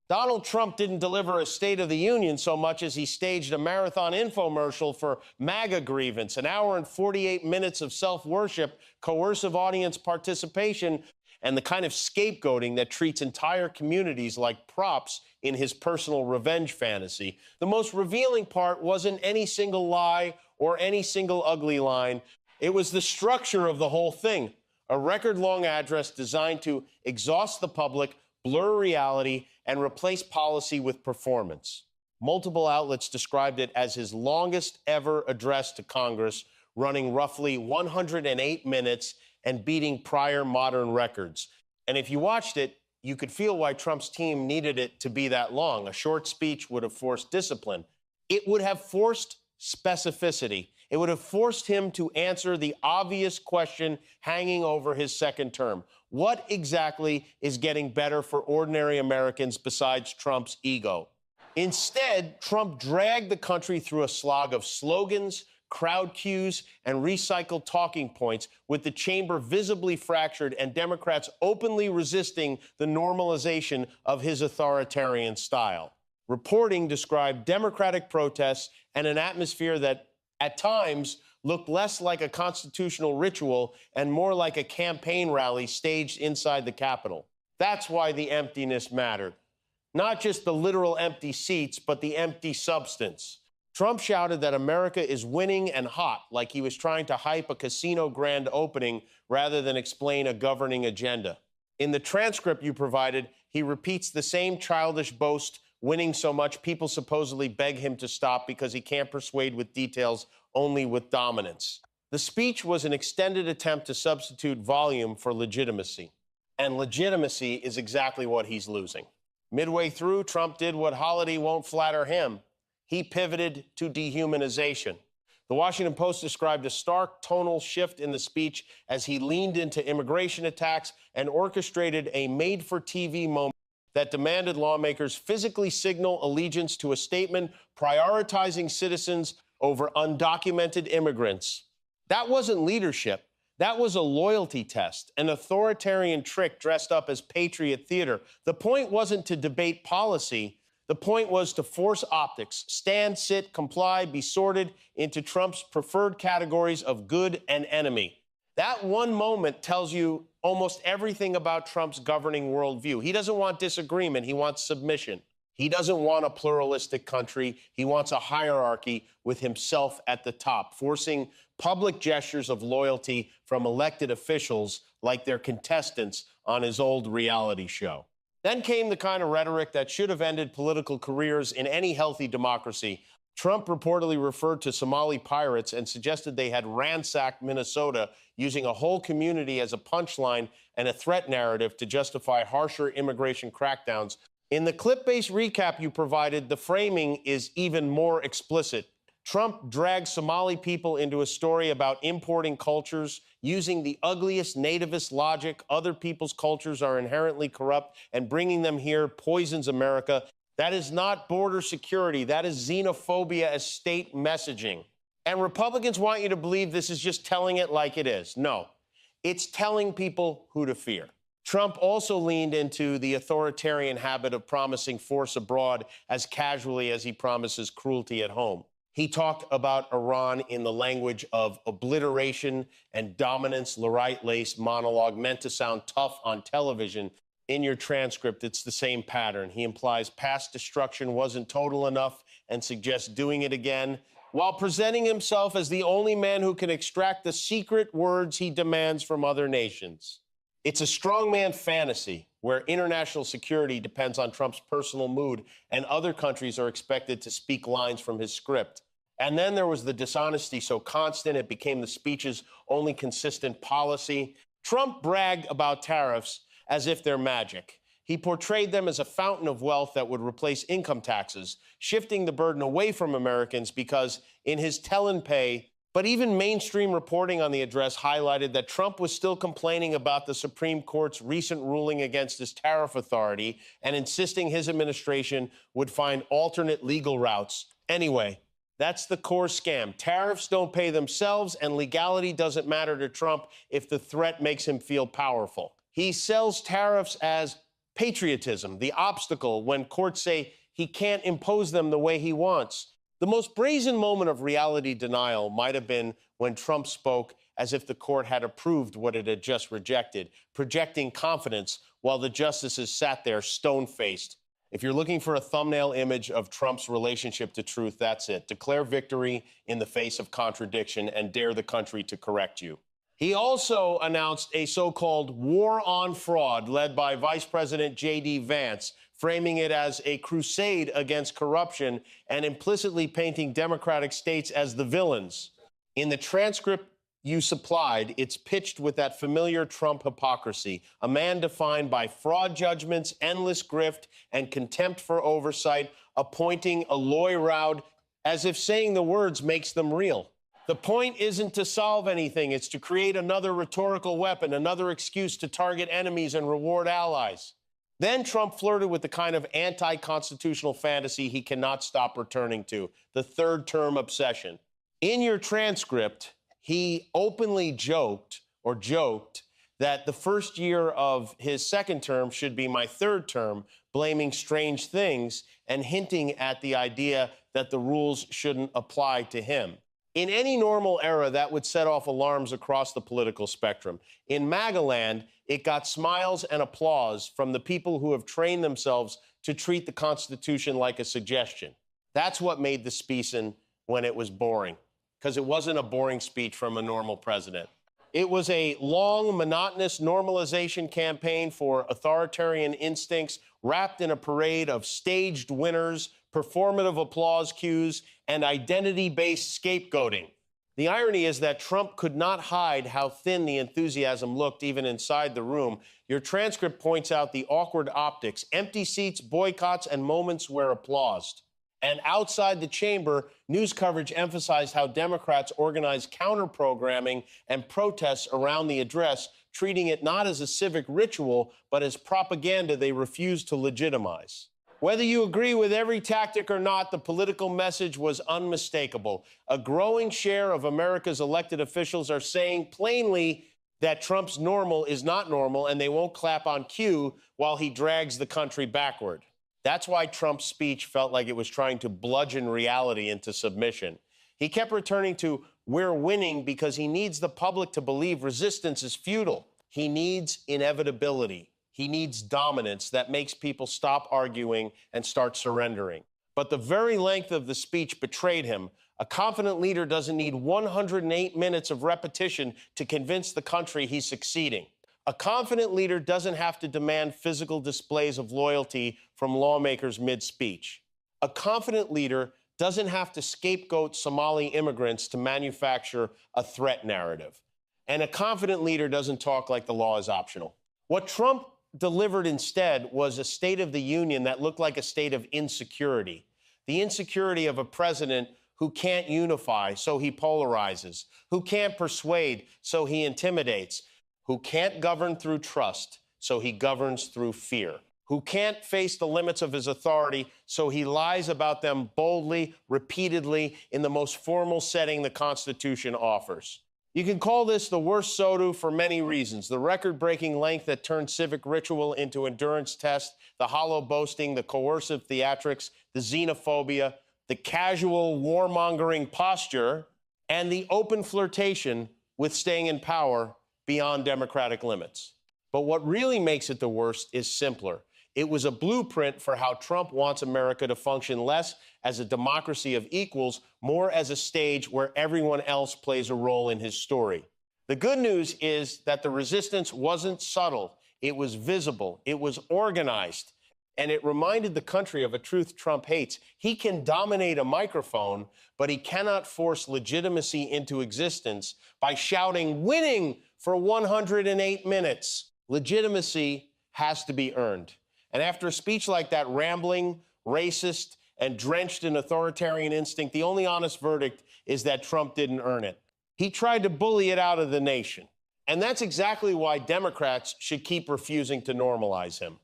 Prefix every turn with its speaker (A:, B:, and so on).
A: Donald Trump didn't deliver a State of the Union so much as he staged a marathon infomercial for MAGA grievance, an hour and 48 minutes of self-worship, coercive audience participation, and the kind of scapegoating that treats entire communities like props in his personal revenge fantasy. The most revealing part wasn't any single lie or any single ugly line. It was the structure of the whole thing, a record-long address designed to exhaust the public, blur reality, and replace policy with performance. Multiple outlets described it as his longest ever address to Congress, running roughly 108 minutes and beating prior modern records. And if you watched it, you could feel why Trump's team needed it to be that long. A short speech would have forced discipline. It would have forced specificity. It would have forced him to answer the obvious question hanging over his second term. What exactly is getting better for ordinary Americans besides Trump's ego? Instead, Trump dragged the country through a slog of slogans, crowd cues, and recycled talking points, with the chamber visibly fractured and Democrats openly resisting the normalization of his authoritarian style. Reporting described Democratic protests and an atmosphere that, at times, looked less like a constitutional ritual and more like a campaign rally staged inside the Capitol. That's why the emptiness mattered. Not just the literal empty seats, but the empty substance. Trump shouted that America is winning and hot, like he was trying to hype a casino grand opening rather than explain a governing agenda. In the transcript you provided, he repeats the same childish boast, winning so much people supposedly beg him to stop because he can't persuade with details, only with dominance. The speech was an extended attempt to substitute volume for legitimacy. And legitimacy is exactly what he's losing. Midway through, Trump did what Holiday won't flatter him. He pivoted to dehumanization. The Washington Post described a stark tonal shift in the speech as he leaned into immigration attacks and orchestrated a made-for-TV moment that demanded lawmakers physically signal allegiance to a statement prioritizing citizens over undocumented immigrants. That wasn't leadership. That was a loyalty test, an authoritarian trick dressed up as patriot theater. The point wasn't to debate policy. The point was to force optics, stand, sit, comply, be sorted into Trump's preferred categories of good and enemy. That one moment tells you almost everything about Trump's governing worldview. He doesn't want disagreement. He wants submission. He doesn't want a pluralistic country. He wants a hierarchy with himself at the top, forcing public gestures of loyalty from elected officials like they're contestants on his old reality show. Then came the kind of rhetoric that should have ended political careers in any healthy democracy. Trump reportedly referred to Somali pirates and suggested they had ransacked Minnesota, using a whole community as a punchline and a threat narrative to justify harsher immigration crackdowns. In the clip-based recap you provided, the framing is even more explicit. Trump dragged Somali people into a story about importing cultures, using the ugliest nativist logic, other people's cultures are inherently corrupt, and bringing them here poisons America. That is not border security. That is xenophobia as state messaging. And Republicans want you to believe this is just telling it like it is. No, it's telling people who to fear. Trump also leaned into the authoritarian habit of promising force abroad as casually as he promises cruelty at home. He talked about Iran in the language of obliteration and dominance, Lorite-laced monologue meant to sound tough on television. In your transcript, it's the same pattern. He implies past destruction wasn't total enough and suggests doing it again, while presenting himself as the only man who can extract the secret words he demands from other nations. It's a strongman fantasy where international security depends on Trump's personal mood and other countries are expected to speak lines from his script. And then there was the dishonesty so constant it became the speech's only consistent policy. Trump bragged about tariffs as if they're magic. He portrayed them as a fountain of wealth that would replace income taxes, shifting the burden away from Americans because in his tell and pay. But even mainstream reporting on the address highlighted that Trump was still complaining about the Supreme Court's recent ruling against his tariff authority and insisting his administration would find alternate legal routes. Anyway, that's the core scam. Tariffs don't pay themselves, and legality doesn't matter to Trump if the threat makes him feel powerful. He sells tariffs as patriotism, the obstacle when courts say he can't impose them the way he wants. The most brazen moment of reality denial might have been when Trump spoke as if the court had approved what it had just rejected, projecting confidence while the justices sat there stone-faced. If you're looking for a thumbnail image of Trump's relationship to truth, that's it. Declare victory in the face of contradiction and dare the country to correct you. He also announced a so-called war on fraud led by Vice President J.D. Vance, framing it as a crusade against corruption and implicitly painting Democratic states as the villains. In the transcript you supplied, it's pitched with that familiar Trump hypocrisy, a man defined by fraud judgments, endless grift, and contempt for oversight, appointing a Loy Roud as if saying the words makes them real. The point isn't to solve anything. It's to create another rhetorical weapon, another excuse to target enemies and reward allies. Then Trump flirted with the kind of anti-constitutional fantasy he cannot stop returning to, the third-term obsession. In your transcript, he openly joked that the first year of his second term should be my third term, blaming strange things and hinting at the idea that the rules shouldn't apply to him. In any normal era, that would set off alarms across the political spectrum. In MAGA land, it got smiles and applause from the people who have trained themselves to treat the Constitution like a suggestion. That's what made the speech when it was boring, because it wasn't a boring speech from a normal president. It was a long, monotonous normalization campaign for authoritarian instincts wrapped in a parade of staged winners, performative applause cues, and identity-based scapegoating. The irony is that Trump could not hide how thin the enthusiasm looked even inside the room. Your transcript points out the awkward optics, empty seats, boycotts, and moments where applauded. And outside the chamber, news coverage emphasized how Democrats organized counter-programming and protests around the address, treating it not as a civic ritual, but as propaganda they refused to legitimize. Whether you agree with every tactic or not, the political message was unmistakable. A growing share of America's elected officials are saying plainly that Trump's normal is not normal, and they won't clap on cue while he drags the country backward. That's why Trump's speech felt like it was trying to bludgeon reality into submission. He kept returning to, "We're winning," because he needs the public to believe resistance is futile. He needs inevitability. He needs dominance that makes people stop arguing and start surrendering. But the very length of the speech betrayed him. A confident leader doesn't need 108 minutes of repetition to convince the country he's succeeding. A confident leader doesn't have to demand physical displays of loyalty from lawmakers mid-speech. A confident leader doesn't have to scapegoat Somali immigrants to manufacture a threat narrative. And a confident leader doesn't talk like the law is optional. What Trump delivered instead was a State of the Union that looked like a state of insecurity. The insecurity of a president who can't unify, so he polarizes, who can't persuade, so he intimidates, who can't govern through trust, so he governs through fear, who can't face the limits of his authority, so he lies about them boldly, repeatedly, in the most formal setting the Constitution offers. You can call this the worst SOTU for many reasons: the record-breaking length that turned civic ritual into endurance test, the hollow boasting, the coercive theatrics, the xenophobia, the casual warmongering posture, and the open flirtation with staying in power beyond democratic limits. But what really makes it the worst is simpler. It was a blueprint for how Trump wants America to function less as a democracy of equals, more as a stage where everyone else plays a role in his story. The good news is that the resistance wasn't subtle. It was visible. It was organized. And it reminded the country of a truth Trump hates. He can dominate a microphone, but he cannot force legitimacy into existence by shouting, "Winning!" for 108 minutes. Legitimacy has to be earned. And after a speech like that, rambling, racist, and drenched in authoritarian instinct, the only honest verdict is that Trump didn't earn it. He tried to bully it out of the nation. And that's exactly why Democrats should keep refusing to normalize him.